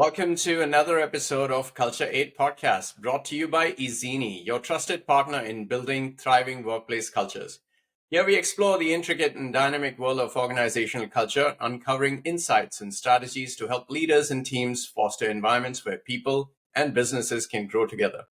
Welcome to another episode of Culture 8 Podcast, brought to you by Izini, your trusted partner in building thriving workplace cultures. Here we explore the intricate and dynamic world of organizational culture, uncovering insights and strategies to help leaders and teams foster environments where people and businesses can grow together.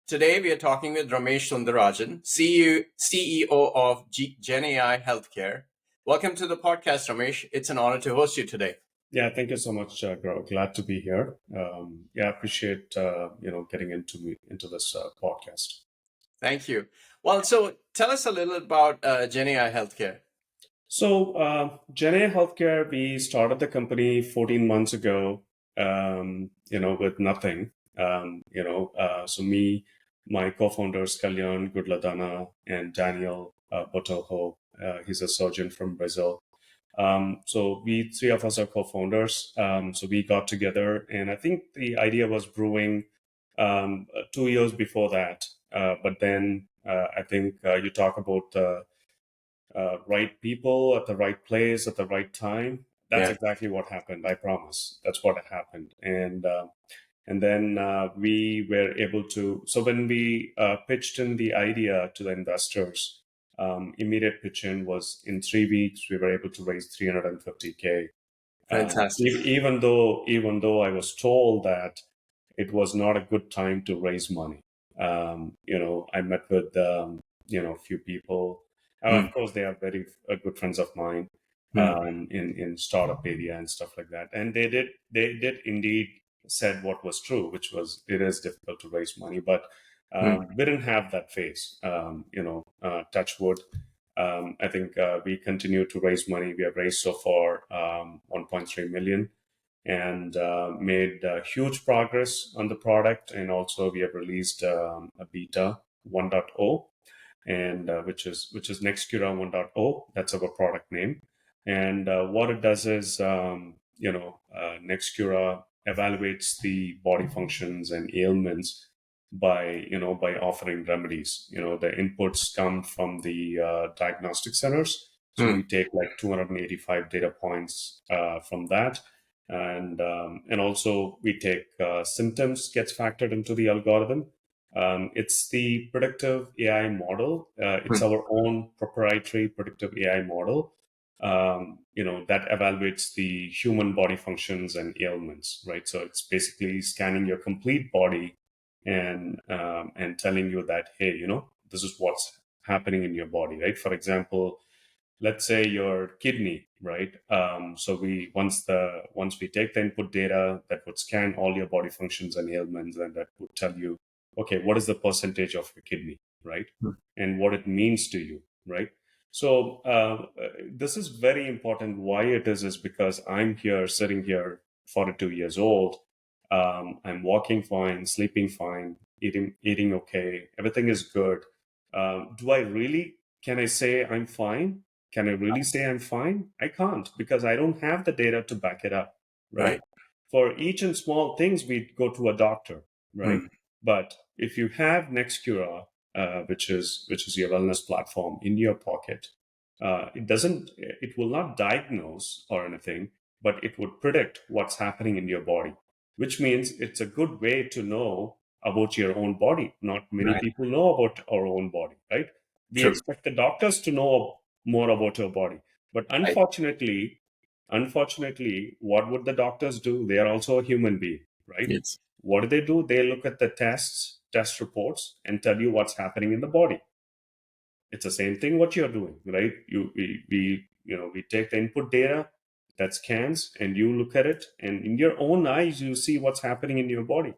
Today we are talking with Ramesh Sundararajan, CEO of GenAI Healthcare. Welcome to the podcast, Ramesh. It's an honor to host you today. Yeah, thank you so much, Gaurav. Glad to be here. I appreciate getting into this podcast. Thank you. Well, so tell us a little about GenAI Healthcare. So, GenAI Healthcare, we started the company 14 months ago. With nothing. So me, my co-founders Kalyan Gudladana and Daniel Botoho. He's a surgeon from Brazil. So we three of us are co-founders. So we got together, and I think the idea was brewing 2 years before that. But then I think you talk about the right people at the right place at the right time. That's Yeah. exactly what happened. I promise. That's what happened. And then we were able to. So when we pitched in the idea to the investors, immediate pitch in was in 3 weeks. We were able to raise 350K. Fantastic. Even though I was told that it was not a good time to raise money. I met with a few people. Of course, they are very good friends of mine in startup area and stuff like that. And they did indeed said what was true, which was it is difficult to raise money, but we didn't have that phase. Touch wood. I think we continue to raise money. We have raised so far 1.3 million and made huge progress on the product. And also we have released a beta 1.0 and which is Nextcura 1.0. That's our product name. And what it does is, Nextcura evaluates the body functions and ailments by offering remedies. The inputs come from the diagnostic centers. So we take like 285 data points from that. And also we take symptoms gets factored into the algorithm. It's the predictive AI model. It's our own proprietary predictive AI model. That evaluates the human body functions and ailments, right? So it's basically scanning your complete body and telling you that, hey, this is what's happening in your body, right? For example, let's say your kidney, right? So once we take the input data, that would scan all your body functions and ailments, and that would tell you, okay, what is the percentage of your kidney, right? And what it means to you, right? So this is very important. Why it is because I'm here, sitting here, 42 years old. I'm walking fine, sleeping fine, eating okay. Everything is good. Can I say I'm fine? Can I really say I'm fine? I can't because I don't have the data to back it up, right? For each and small things, we go to a doctor, right? But if you have Nextcura, which is your wellness platform in your pocket, it will not diagnose or anything, but it would predict what's happening in your body, which means it's a good way to know about your own body. Not many people know about our own body, right? We True. expect the doctors to know more about your body. But Right. unfortunately, what would the doctors do? They are also a human being, right? Yes. What do? They look at the test reports and tell you what's happening in the body. It's the same thing what you're doing, right? We take the input data that scans and you look at it, and in your own eyes you see what's happening in your body.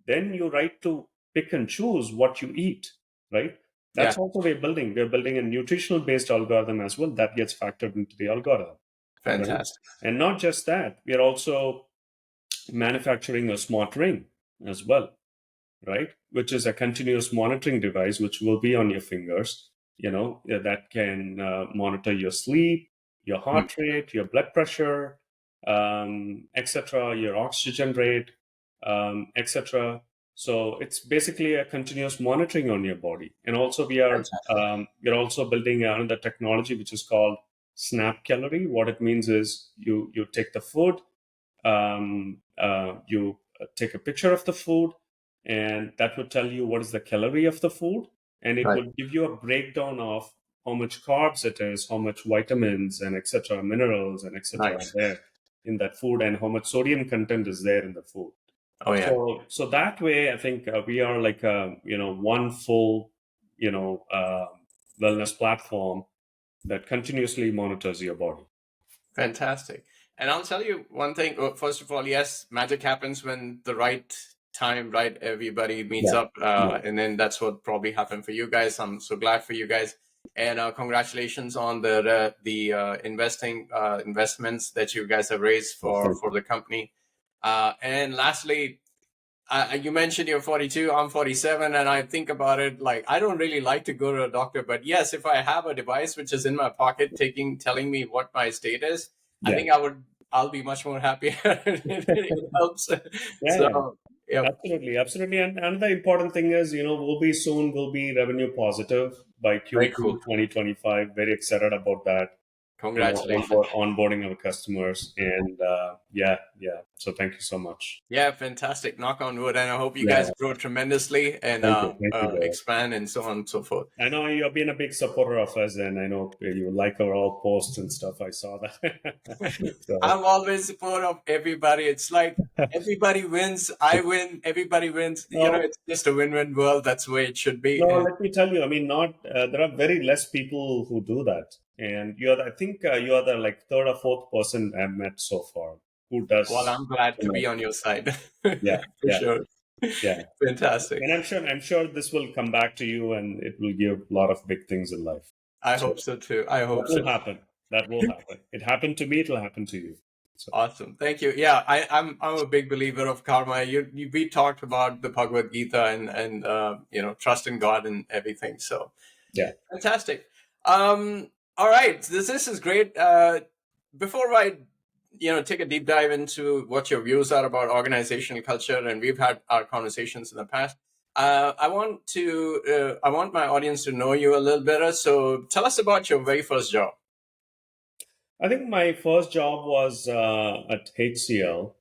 Then you right to pick and choose what you eat, right? Yeah. That's also we're building a nutritional based algorithm as well that gets factored into the algorithm, right? Fantastic. And not just that, we are also manufacturing a smart ring as well, right? Which is a continuous monitoring device, which will be on your fingers, that can monitor your sleep, your heart rate, your blood pressure, etc., your oxygen rate, etc. So it's basically a continuous monitoring on your body. And also Fantastic. we're also building another technology which is called Snap Calorie. What it means is you take the food, You take a picture of the food, and that would tell you what is the calorie of the food, and it Right. will give you a breakdown of how much carbs it is, how much vitamins and etc., minerals and etc. are Nice. there in that food, and how much sodium content is there in the food. Oh yeah. So that way, I think we are like one full you know uh, wellness platform that continuously monitors your body. Fantastic. And I'll tell you one thing. First of all, yes, magic happens when the right time, right? Everybody meets Yeah, up. yeah. And then that's what probably happened for you guys. I'm so glad for you guys. And congratulations on the investments that you guys have raised Well, thank for you. the company. And lastly, you mentioned you're 42, I'm 47, and I think about it like I don't really like to go to a doctor, but yes, if I have a device which is in my pocket telling me what my state is, I Yeah, think I'll be much more happy. It helps. yeah, yeah. So, yep, Absolutely, absolutely. And the important thing is, we'll be revenue positive by very Q2 cool. 2025. Very excited about that. Congratulations. Onboarding our customers, and yeah, yeah. So thank you so much. Yeah, fantastic. Knock on wood, and I hope you guys Yeah, grow tremendously and thank you, Gaurav. expand and so on and so forth. I know you've been a big supporter of us, and I know you like our all posts and stuff. I saw that. So I'm always support of everybody. It's like everybody wins, I win, everybody wins. no, It's just a win-win world. That's the way it should be. no. And Let me tell you. I mean, not there are very less people who do that, and I think you are the like third or fourth person I've met so far who well, does. I'm glad You to know, be on your side yeah, for yeah, sure. yeah. Fantastic. And I'm sure this will come back to you, and it will give a lot of big things in life. I So hope so too. I that hope so. will happen. That will happen. It happened to me. It will happen to you. So Awesome. Thank you. Yeah, I'm a big believer of karma. We talked about the Bhagavad Gita and trust in God and everything. So yeah. fantastic. All right, this is great. Before I, take a deep dive into what your views are about organizational culture, and we've had our conversations in the past. I want my audience to know you a little better. So tell us about your very first job. I think my first job was at HCL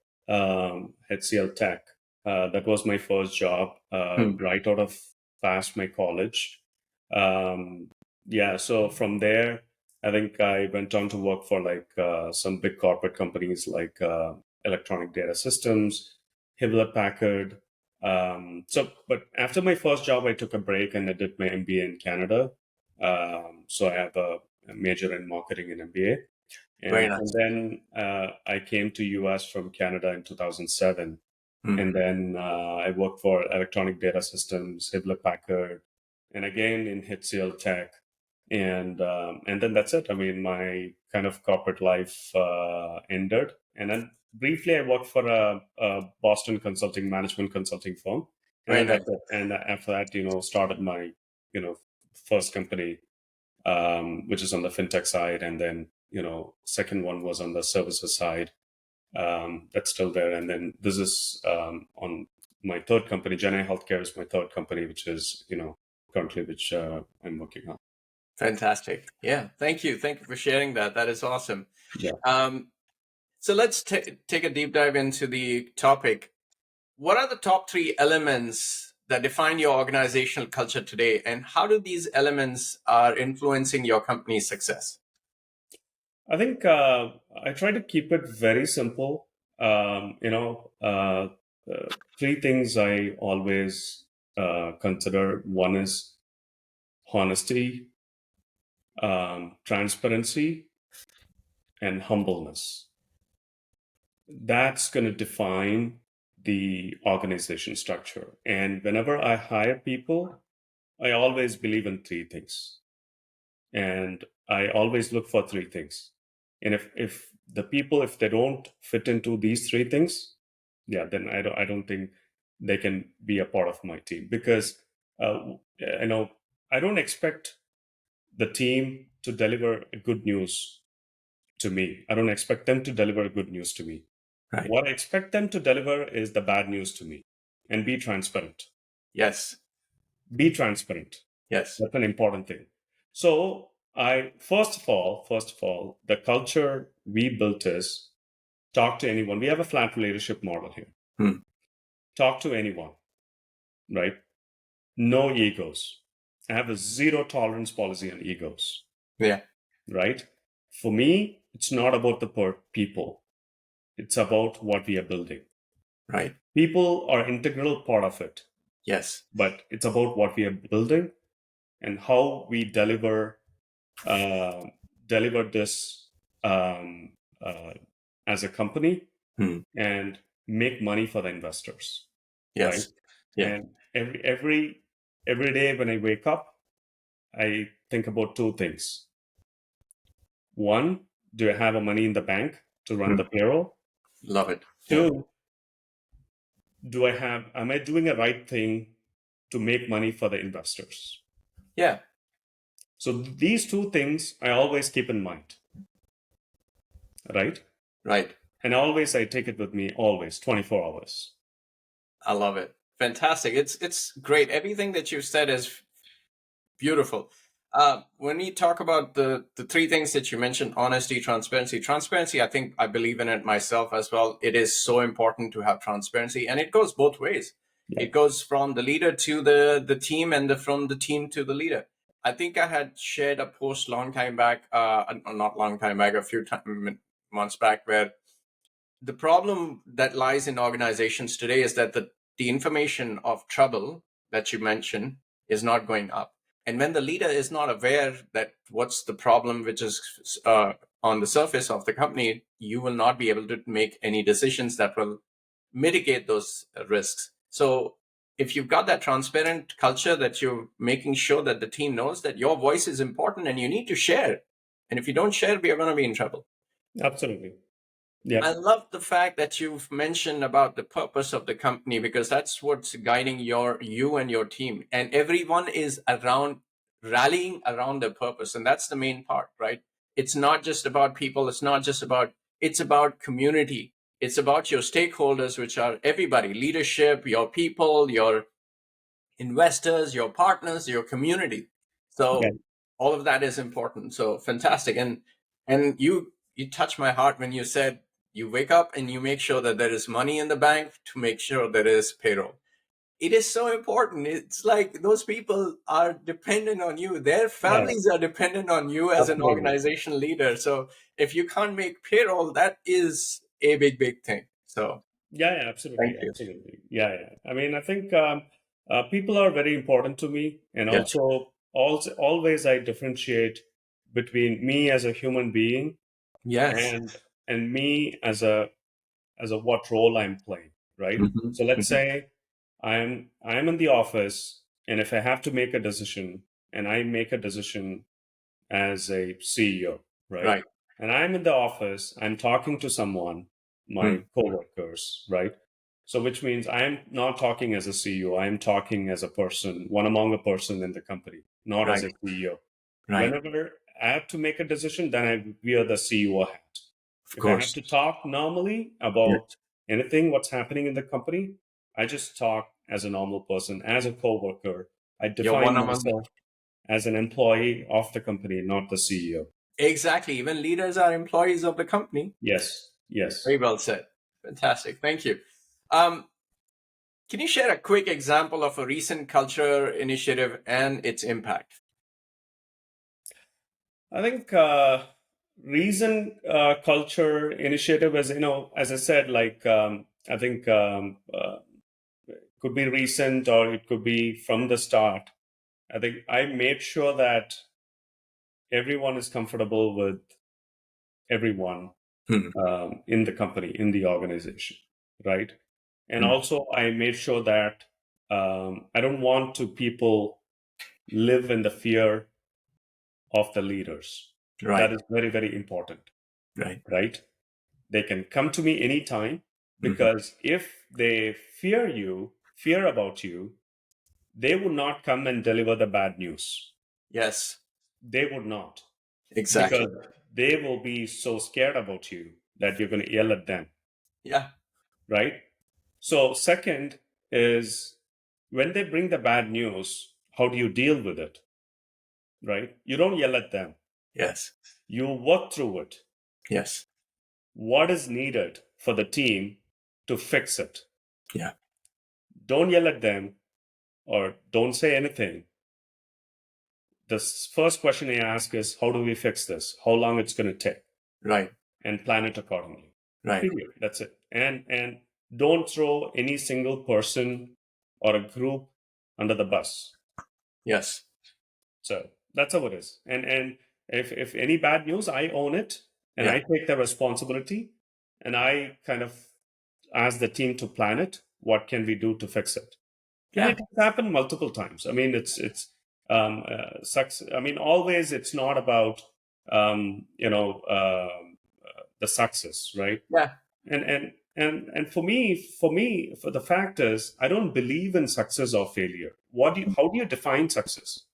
Tech. That was my first job Hmm. right out of past my college. Um, yeah, so from there, I think I went on to work for like some big corporate companies like Electronic Data Systems, Hewlett Packard. But after my first job, I took a break and I did my MBA in Canada. So I have a major in marketing and MBA. Very And nice. then I came to US from Canada in 2007. Hmm. And then I worked for Electronic Data Systems, Hewlett Packard, and again in HCL Tech. And then that's it. I mean, my kind of corporate life ended. And then briefly, I worked for a Boston consulting management consulting firm. And Very then nice. that's it. And after that, started my, first company, which is on the fintech side. And then, second one was on the services side. That's still there. And then this is on my third company. GenAI Healthcare is my third company, which is, currently which I'm working on. Fantastic. Yeah. Thank you. Thank you for sharing that. That is awesome. Yeah. Um, so let's take a deep dive into the topic. What are the top three elements that define your organizational culture today, and how do these elements are influencing your company's success? I think I try to keep it very simple. Three things I always consider. One is honesty, transparency, and humbleness. That's going to define the organization structure. And whenever I hire people, I always believe in three things. And I always look for three things. And if the people, if they don't fit into these three things, yeah, then I don't think they can be a part of my team, because I don't expect the team to deliver good news to me. I don't expect them to deliver good news to me. Right. What I expect them to deliver is the bad news to me, and be transparent. Yes. Be transparent. Yes. That's an important thing. So I first of all, the culture we built is talk to anyone. We have a flat leadership model here. Hmm. Talk to anyone, right? No egos. I have a zero tolerance policy on egos, Yeah. right? For me, it's not about the people. It's about what we are building. Right. People are integral part of it, Yes. but it's about what we are building and how we deliver this um, uh, as a company Hmm. and make money for the investors, right? Yes. Yeah. And every day when I wake up, I think about two things. One, do I have a money in the bank to run Hmm. the payroll? Love it. Yeah. Two, am I doing the right thing to make money for the investors? Yeah. So these two things I always keep in mind, right? Right. And always I take it with me, always, 24 hours. I love it. Fantastic. It's great. Everything that you said is beautiful. When we talk about the three things that you mentioned, honesty, transparency, I believe in it myself as well. It is so important to have transparency, and it goes both ways. Yeah. It goes from the leader to the team, and from the team to the leader. I think I had shared a post long time back, not long time back, a few months back, where the problem that lies in organizations today is that the information of trouble that you mentioned is not going up. And when the leader is not aware that what's the problem, which is on the surface of the company, you will not be able to make any decisions that will mitigate those risks. So if you've got that transparent culture that you're making sure that the team knows that your voice is important and you need to share. And if you don't share, we are going to be in trouble. Absolutely. Yeah. I love the fact that you've mentioned about the purpose of the company, because that's what's guiding you and your team, and everyone is rallying around the purpose, and that's the main part, right? It's not just about people. It's about community. It's about your stakeholders, which are everybody: leadership, your people, your investors, your partners, your community. Yeah. So all of that is important. So fantastic. And you touched my heart when you said you wake up and you make sure that there is money in the bank to make sure there is payroll. It is so important. It's like those people are dependent on you. Their Yes. families are dependent on you as an Absolutely. organization leader. So if you can't make payroll, that is a big, big thing. So Yeah, absolutely. thank you. Absolutely. Yeah. I mean, I think people are very important to me. And Yes. also, always I differentiate between me as a human being Yes. and me as a what role I'm playing, right? Hmm. So let's Hmm. say I'm in the office, and if I have to make a decision, and I make a decision as a CEO, right? Right. And I'm in the office, I'm talking to someone, Hmm. my coworkers, right? So which means I'm not talking as a CEO, I'm talking as a person, one among a person in the company, not as Right. a CEO. Right. Whenever I have to make a decision, then I wear the CEO hat. Of If I have course. to talk normally Yeah. about anything, what's happening in the company, I just talk as a normal person, as a coworker. I You're define one among. myself as an employee of the company, not the CEO. Exactly. Even leaders are employees of the company. Yes, Very yes. well said. Fantastic. Thank you. Um, can you share a quick example of a recent culture initiative and its impact? I think reason culture initiative is, as I said, like I think could be recent or it could be from the start. I think I made sure that everyone is comfortable with everyone Hmm. in the company, in the organization, right? And Hmm. also, I made sure that I don't want to people live in the fear of the leaders. That Right. is very, very important, Right. right? They can come to me anytime Hmm. because if they fear about you, they would not come and deliver the bad news. Yes. They would not, Exactly. because they will be so scared about you that you're going to yell at them, Yeah. right? So, second is when they bring the bad news, how do you deal with it, right? You don't yell at them, Yes. you work through it. Yes. What is needed? for the team to fix it. Yeah. Don't yell at them or don't say anything. The first question I ask is, how do we fix this? How long it's going to take? Right. And plan it accordingly. Right. Period. That's it. And don't throw any single person or a group under the bus. Yes. So that's how it is. And if any bad news, I own it and Yeah. I take the responsibility and I kind of ask the team to plan it. What can we do to fix it? And Yeah. it has happened multiple times. I mean, it's sucks. I mean, always it's not about the success, right? Yeah. And for me, for the fact is, I don't believe in success or failure. How do you define success,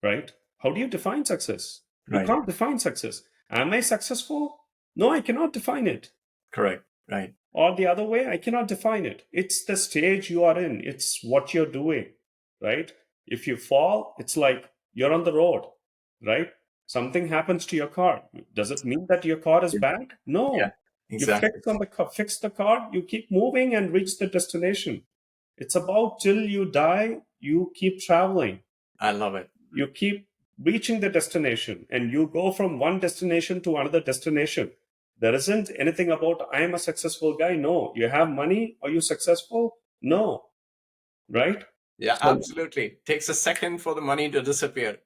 right? How do you define success? You Right. can't define success. Am I successful? No, I cannot define it. Correct. Right. Or the other way, I cannot define it. It's the stage you are in. It's what you're doing, right? If you fall, it's like you're on the road, right? Something happens to your car. Does it mean that your car is bad? Yeah. No. You Exactly. fix the car, you keep moving and reach the destination. It's about till you die, you keep traveling. I love it. You keep reaching the destination and you go from one destination to another destination. There isn't anything about I am a successful guy. No. You have money? Are you successful? No. Right? Yeah, So, absolutely. Takes a second for the money to disappear,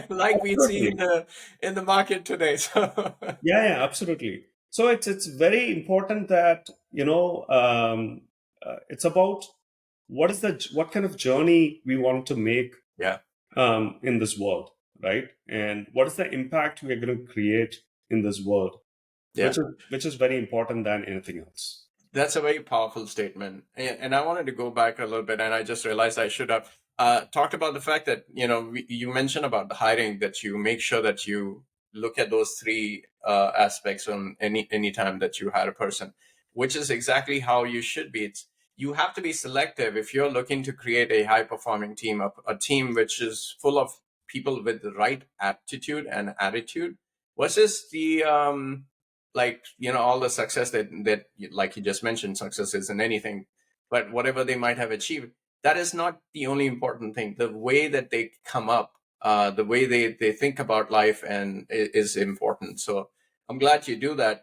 like we see absolutely. in the market today. So Yeah, absolutely. So it's very important that it's about what kind of journey we want to make yeah, in this world, right? And what is the impact we are going to create in this world, yeah. which is very important than anything else. That's a very powerful statement. And I wanted to go back a little bit, and I just realized I should have talked about the fact that, you mentioned about the hiring, that you make sure that you look at those three aspects on any time that you hire a person, which is exactly how you should be. You have to be selective if you're looking to create a high performing team, a team which is full of people with the right aptitude and attitude versus the all the success that like you just mentioned, success isn't anything, but whatever they might have achieved, that is not the only important thing. The way that they come up, the way they think about life and is important. So I'm glad you do that.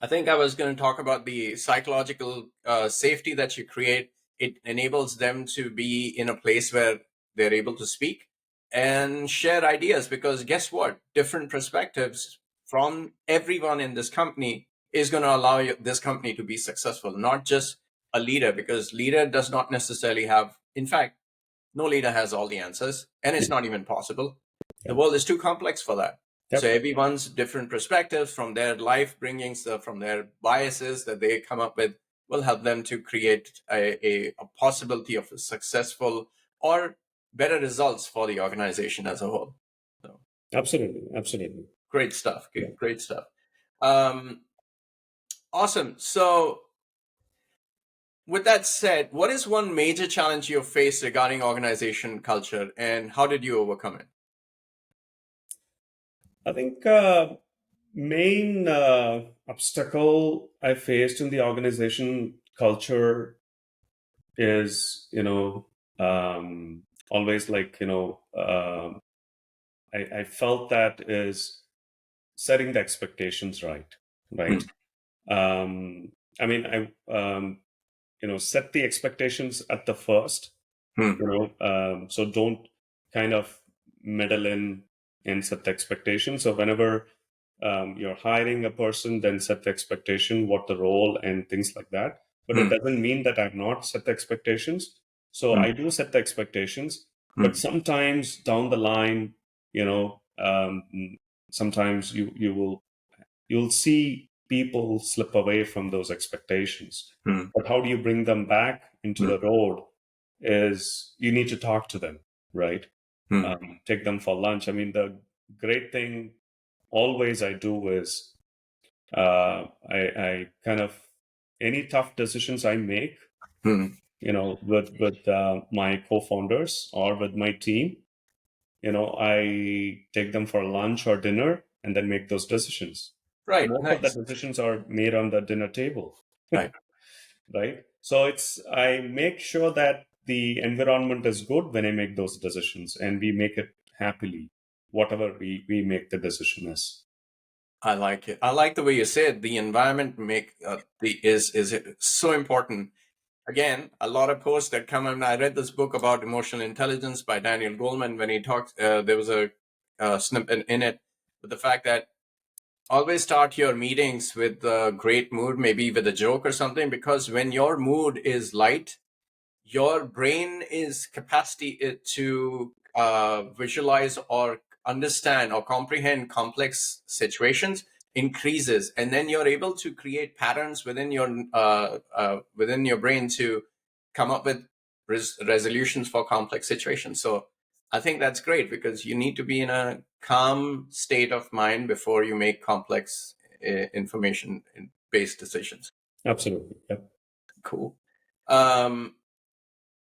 I think I was going to talk about the psychological safety that you create. It enables them to be in a place where they're able to speak and share ideas, because guess what? Different perspectives from everyone in this company is going to allow this company to be successful, not just a leader, because leader does not necessarily have, in fact, no leader has all the answers, and it's Yeah. not even possible. The Yeah. world is too complex for that. So Yep. everyone's different perspectives from their life bringings, from their biases that they come up with, will help them to create a possibility of a successful or better results for the organization as a whole. So Absolutely. great stuff. Yeah. Great stuff. Um, awesome. So with that said, what is one major challenge you've faced regarding organization culture, and how did you overcome it? I think main obstacle I faced in the organization culture is, always like, I felt that is setting the expectations right? Hmm. I mean, set the expectations at the first, Hmm. so don't kind of meddle in and set the expectations. So whenever you're hiring a person, then set the expectation, what the role and things like that. But it Hmm. doesn't mean that I've not set the expectations. So Hmm. I do set the expectations, Hmm. but sometimes down the line, sometimes you'll see people slip away from those expectations. Hmm. But how do you bring them back into Hmm. the road? Is you need to talk to them, right? Hmm. Take them for lunch. I mean, the great thing always I do is I kind of any tough decisions I make, Hmm. with my co-founders or with my team, I take them for lunch or dinner and then make those decisions. Right. Most of the Nice. decisions are made on the dinner table, Right. right? So I make sure that the environment is good when I make those decisions, and we make it happily, whatever we make the decision is. I like it. I like the way you said the environment make the is so important. Again, a lot of posts that come and I read this book about emotional intelligence by Daniel Goleman. When he talks, there was a snippet in it with the fact that always start your meetings with a great mood, maybe with a joke or something, because when your mood is light, your brain is capacity to visualize or understand or comprehend complex situations increases, and then you're able to create patterns within your brain to come up with resolutions for complex situations. So I think that's great because you need to be in a calm state of mind before you make complex information based decisions. Absolutely. Yep. Cool. um,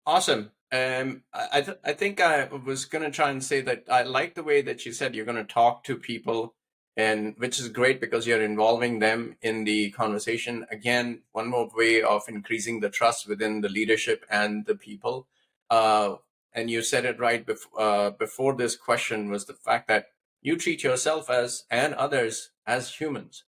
Awesome. I think I was going to try and say that I like the way that you said you're going to talk to people, and which is great because you're involving them in the conversation. Again, one more way of increasing the trust within the leadership and the people. Uh, and you said it right before this question was the fact that you treat yourself as and others as humans,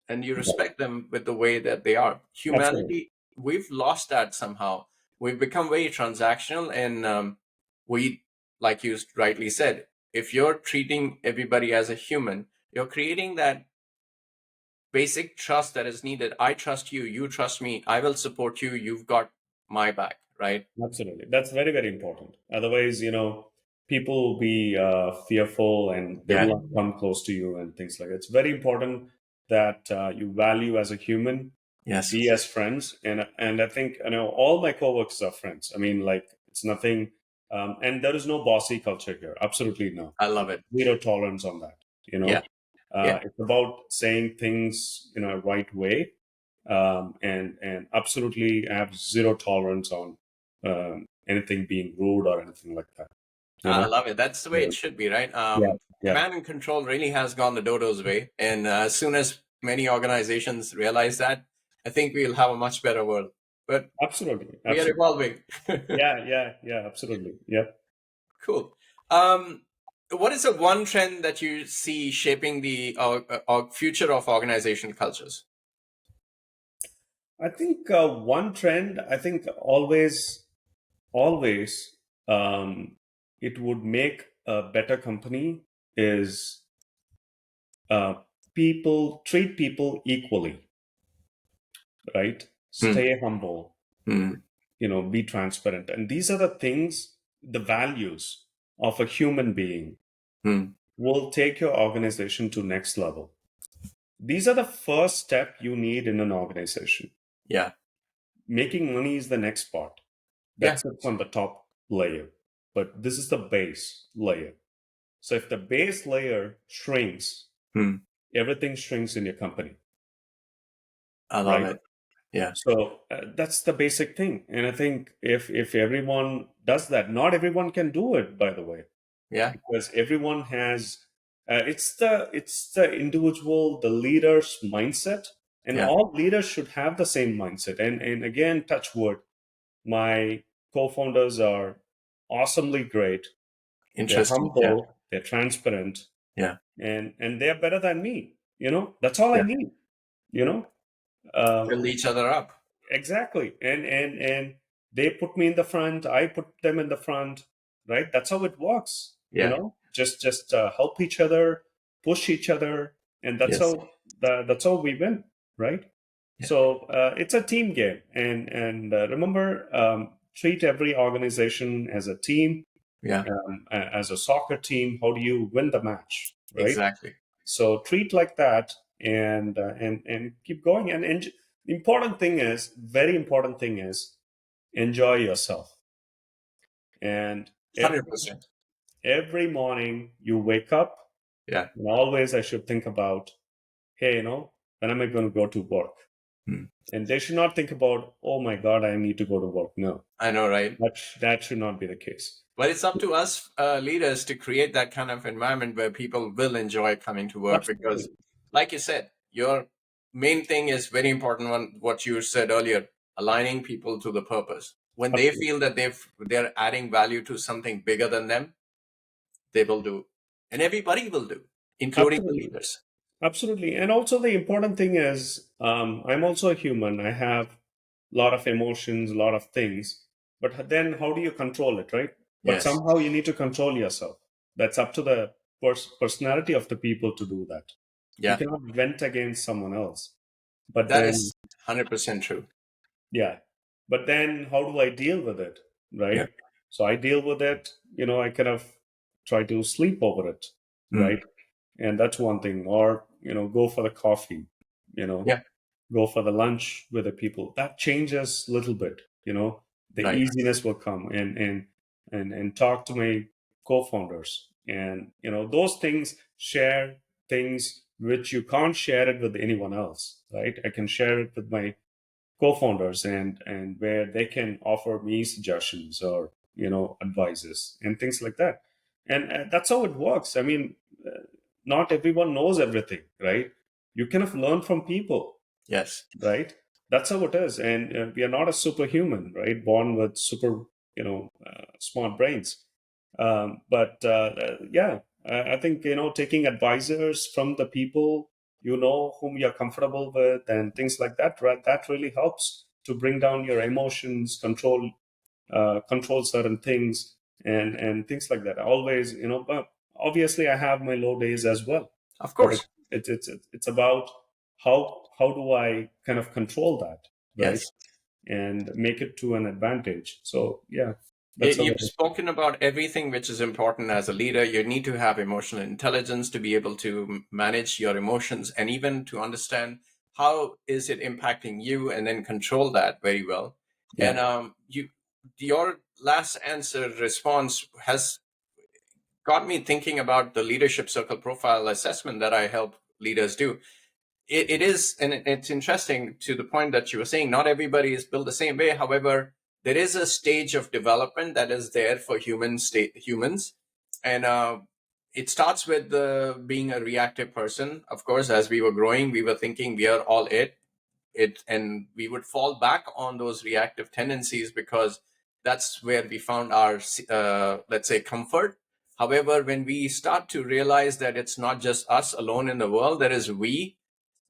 and you respect them with the way that they are. Absolutely. Humanity, we've lost that somehow. We've become very transactional, and we, like you rightly said, if you're treating everybody as a human, you're creating that basic trust that is needed. I trust you, you trust me, I will support you, you've got my back, right? Absolutely. That's very, very important. Otherwise, people will be fearful and they Yeah. will not come close to you and things like that. It's very important that you value as a human, Yes. be as friends. And I think, all my coworkers are friends. I mean, like, it's nothing, and there is no bossy culture here. Absolutely no. I love it. Zero tolerance on that, Yeah. Yeah. It's about saying things in a right way, and absolutely have zero tolerance on anything being rude or anything like that. You I know? love it. That's the way Yeah, it should be, right? yeah, yeah. Command and control really has gone the dodo's way. And as soon as many organizations realize that, I think we'll have a much better world. But Absolutely, we are absolutely. evolving. Yeah, yeah, yeah, absolutely. Yeah. Cool. Um, what is the one trend that you see shaping the future of organizational cultures? I think one trend. I think always, um, it would make a better company is uh, people treat people equally, right? Hmm. Stay humble, Hmm. be transparent. And these are the things, the values of a human being Hmm. will take your organization to next level. These are the first step you need in an organization. Yeah. Making money is the next part. Yeah. That sits on the top layer. But this is the base layer. So if the base layer shrinks, Hmm. everything shrinks in your company, I love right? it. Yeah. So that's the basic thing. And I think if everyone does that, not everyone can do it, by the way, Yeah. because everyone has it's the individual, the leader's mindset, and Yeah. all leaders should have the same mindset. And again, touch wood, my co-founders are awesomely great. They're Interesting. Yeah. humble, they're transparent, Yeah. and they're better than me. That's all I Yeah. need. You know, um, Build each other up. exactly. And they put me in the front, I put them in the front, right? That's how it works. Yeah. Just help each other, push each other, and that's Yes. how that's how we win, right? Yeah. So it's a team game, and remember, treat every organization as a team, Yeah. as a soccer team. How do you win the match, right? Exactly. So treat like that, and keep going. And the important thing is, very important thing is, enjoy yourself. And every 100%. every morning you wake up, Yeah. and always I should think about, hey, when am I going to go to work? Hmm. And they should not think about, oh my God, I need to go to work. No, I know, right? that should not be the case. But it's up to us leaders to create that kind of environment where people will enjoy coming to work because, Absolutely. like you said, your main thing is very important. One, what you said earlier, aligning people to the purpose. When they Absolutely. feel that they're adding value to something bigger than them, they will do, and everybody will do, including the Absolutely. leaders. Absolutely. And also the important thing is, I'm also a human. I have a lot of emotions, a lot of things. But then how do you control it, right? But Yes. somehow you need to control yourself. That's up to the personality of the people to do that. You Yeah. cannot vent against someone else. But That then, is 100% true. yeah. But then how do I deal with it, Yeah. right? So I deal with it, I kind of try to sleep over it, Mm. right? And that's one thing. Or go for the coffee, you know Yeah. go for the lunch with the people. That changes a little bit. The Right. easiness will come, and talk to my co-founders, and those things, share things which you can't share it with anyone else, right? I can share it with my co-founders, and where they can offer me suggestions, or advices and things like that. And that's how it works. I mean, not everyone knows everything, right? You kind of learn from people, Yes. right? That's how it is. And we are not a superhuman, right? Born with super smart brains. But yeah, I think taking advisors from the people whom you're comfortable with, and things like that, right? That really helps to bring down your emotions, control certain things, and things like that. Always, but obviously I have my low days as well. Of But course. it's about how do I kind of control that, right? Yes. And make it to an advantage. So yeah, that's how You've it is. spoken about everything which is important as a leader. You need to have emotional intelligence to be able to manage your emotions, and even to understand how is it impacting you, and then control that very well. Yeah, And your last answer response has got me thinking about the leadership circle profile assessment that I help leaders do. It is, and it's interesting to the point that you were saying, not everybody is built the same way. However, there is a stage of development that is there for humans. And it starts with being a reactive person. Of course, as we were growing, we were thinking we are all and we would fall back on those reactive tendencies because that's where we found our let's say comfort. However, when we start to realize that it's not just us alone in the world, there is we,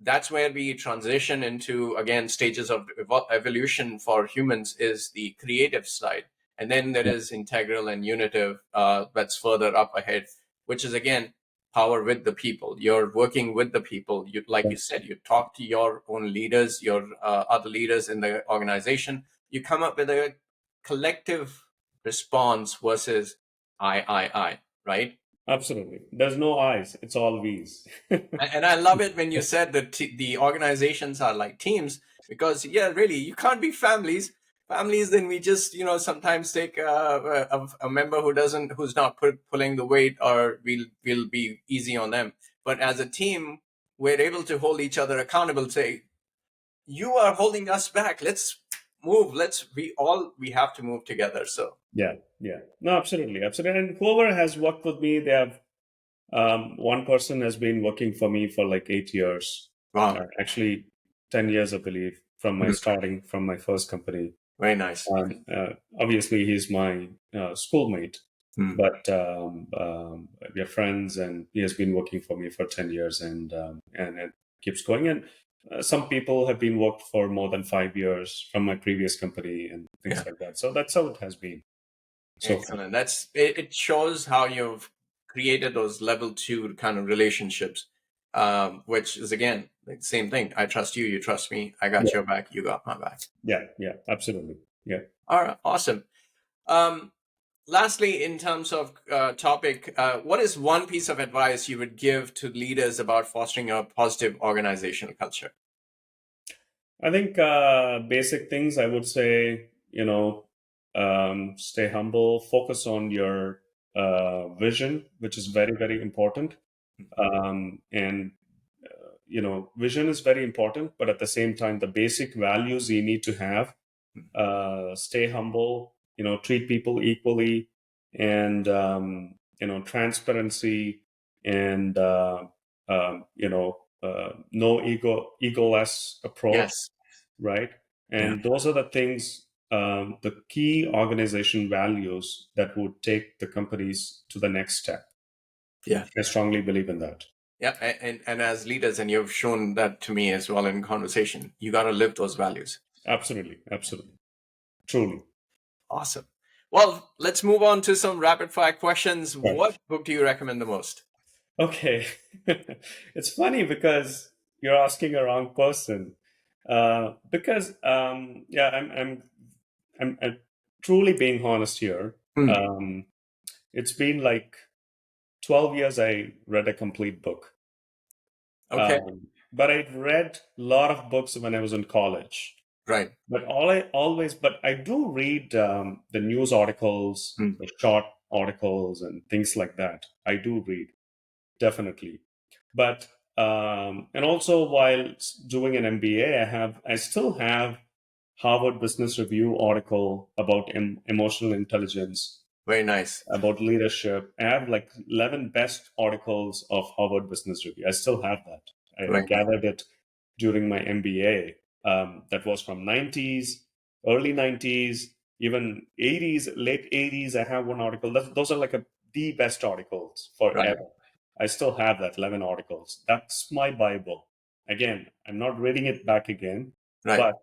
that's where we transition into, again, stages of evolution for humans is the creative side. And then there yeah, is integral and unitive, that's further up ahead, which is, again, power with the people. You're working with the people. You, like yeah, you said, you talk to your own leaders, your other leaders in the organization. You come up with a collective response versus I, right? absolutely. There's no I's, it's all V's. And I love it when you said that the organizations are like teams, because yeah, really, you can't be families. Families, then we just sometimes take a member who's not pulling the weight, or we'll be easy on them. But as a team, we're able to hold each other accountable. Say, you are holding us back. Let's move. We have to move together. So Yeah, yeah. No, absolutely, absolutely. And whoever has worked with me, they have one person has been working for me for like 8 years, wow. actually 10 years, I believe, from my Mhm. starting from my first company. Very nice. Obviously, he's my schoolmate, Hmm. but we are friends, and he has been working for me for 10 years, and it keeps going. And some people have been worked for more than 5 years from my previous company and things Yeah. like that. So that's how it has been so far. Excellent. It shows how you've created those level two kind of relationships, which is, again, the same thing. I trust you, you trust me. I got Yeah, your back, you got my back. yeah, yeah, absolutely. Yeah. All right, awesome. Um, Lastly, in terms of topic, what is one piece of advice you would give to leaders about fostering a positive organizational culture? I think basic things I would say, stay humble, focus on your vision, which is very, very important. And vision is very important, but at the same time, the basic values you need to have, stay humble, treat people equally, and transparency, and no egoless approach, Yes. right? Yeah. And those are the things, the key organization values that would take the companies to the next step. Yeah. I strongly believe in that. Yeah. And as leaders, and you've shown that to me as well in conversation, you got to live those values. Absolutely, absolutely, truly. Awesome. Well, let's move on to some rapid fire questions. Right. What book do you recommend the most? Okay, it's funny because you're asking a wrong person. Because yeah, I'm truly being honest here. Hmm. Um, it's been like 12 years I read a complete book. Okay. But I'd read a lot of books when I was in college. Right. But I do read the news articles, Hmm. the short articles, and things like that. I do read, definitely. But and also while doing an MBA, I still have Harvard Business Review article about emotional intelligence, Very nice. about leadership. I have like 11 best articles of Harvard Business Review. I still have that. I Right. gathered it during my MBA. That was from 90s, early 90s, even 80s, late 80s. I have one article. Those are like the best articles Right. forever. I still have that 11 articles. That's my Bible. Again, I'm not reading it back again, Right. but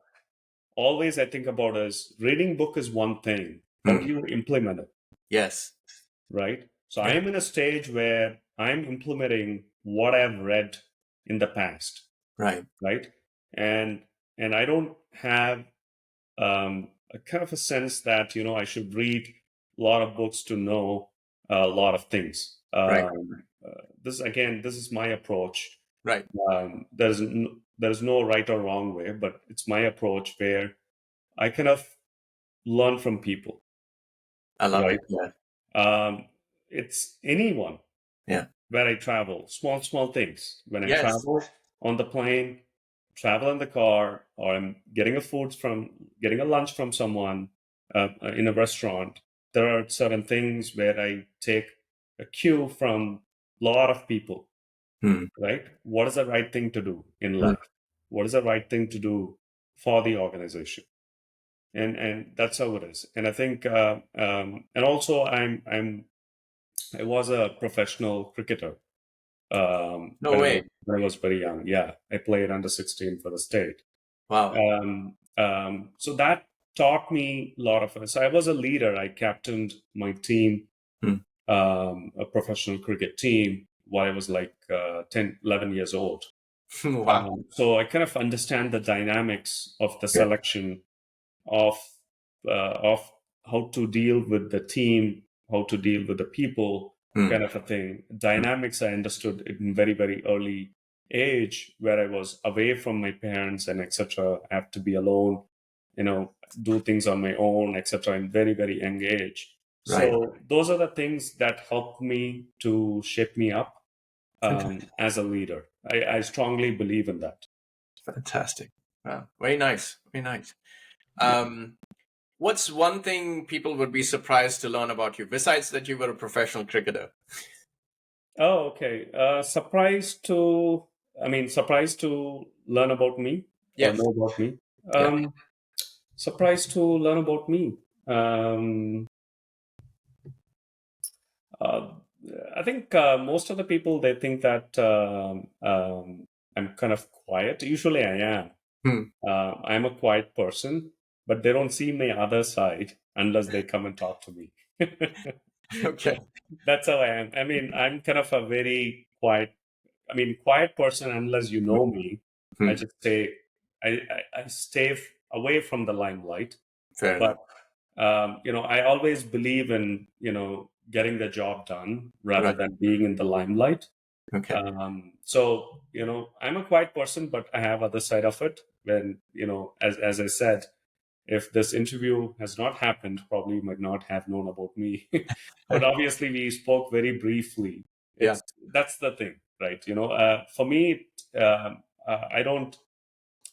always I think about is reading book is one thing. How Hmm. do you implement it? Yes. Right? So I Yeah. am in a stage where I'm implementing what I've read in the past, Right. right? And I don't have a kind of a sense that I should read a lot of books to know a lot of things. Right. This is my approach. Right. There's no right or wrong way, but it's my approach where I kind of learn from people, I love right? it. Yeah. Um, it's anyone Yeah. where I travel, small things. When I Yes. travel on the plane, travel in the car, or I'm getting a lunch from someone in a restaurant, there are certain things where I take a cue from a lot of people, Hmm. right? What is the right thing to do in Hmm. life? What is the right thing to do for the organization? And that's how it is. And I think, and also I was a professional cricketer No way. when I was very young. Yeah, I played under 16 for the state. Wow. So that taught me a lot of it. So I was a leader. I captained my team, Hmm. a professional cricket team, while I was like 10, 11 years old. Wow. So I kind of understand the dynamics of the Yeah. selection of of how to deal with the team, how to deal with the people, Hmm. kind of a thing. Dynamics I understood in very early age, where I was away from my parents and etc. I have to be alone, do things on my own, etc. In very young age. Right. So those are the things that helped me to shape me up Fantastic. as a leader. I strongly believe in that. Fantastic. Wow. Very nice. Very nice. Yeah. Um, what's one thing people would be surprised to learn about you besides that you were a professional cricketer? Oh, okay. Surprised to learn about me or Yes. know about me. Yeah. Surprised to learn about me. Um, uh, I think most of the people they think that I'm kind of quiet. Usually, I am. Hmm. I'm a quiet person, but they don't see my other side unless they come and talk to me. Okay. That's how I am. I mean, I'm kind of a very quiet person unless you know me. I Hmm. just stay, I stay away from the limelight. Fair But enough. I always believe in getting the job done rather Right. than being in the limelight. Okay. So I'm a quiet person, but I have other side of it. When as I said, if this interview has not happened, probably you might not have known about me. But obviously, we spoke very briefly. Yeah. That's the thing, right? For me, I don't.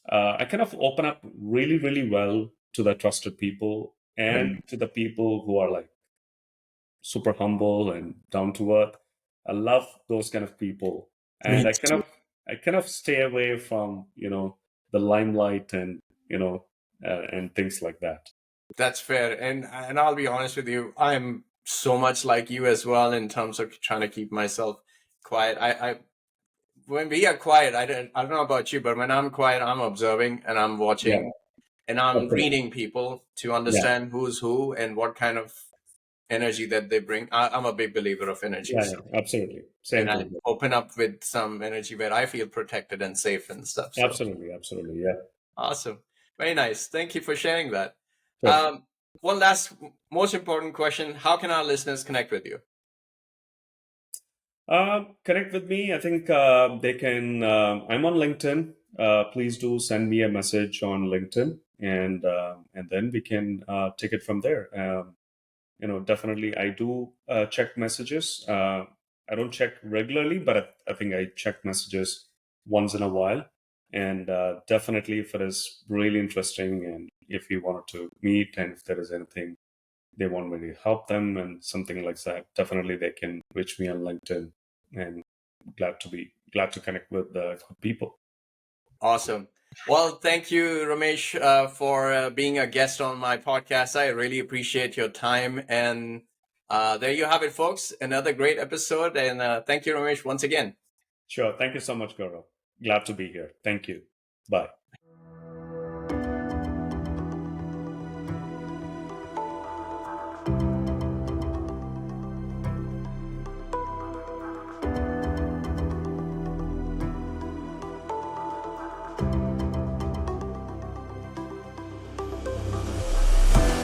I kind of open up really well to the trusted people Right. and to the people who are like super humble and down to earth. I love those kind of people, and Me I kind too. of I kind of stay away from, the limelight and, and things like that. That's fair. And I'll be honest with you, I'm so much like you as well in terms of trying to keep myself quiet. I when we are quiet, I don't know about you, but when I'm quiet, I'm observing and I'm Yeah, watching and I'm absolutely. reading people to Yeah, understand who's who and what kind of energy that they bring. I'm a big believer of energy, yeah, so yeah, absolutely. and Same I thing. open up with some energy where I feel protected and safe and stuff. So Absolutely, absolutely. Yeah, awesome, very nice. Thank you for sharing that. sure. Um, One last, most important question: how can our listeners connect with you? Connect with me. I think they can. I'm on LinkedIn. Please do send me a message on LinkedIn, and then we can take it from there. Definitely, I do check messages. I don't check regularly, but I think I check messages once in a while. And definitely, if it is really interesting, and if you wanted to meet, and if there is anything they want me to help them and something like that, definitely they can reach me on LinkedIn. And glad to connect with people. Awesome. Well, thank you, Ramesh, for being a guest on my podcast. I really appreciate your time. And there you have it, folks. Another great episode. And thank you, Ramesh, once again. Sure. Thank you so much, Gaurav. Glad to be here. Thank you. Bye.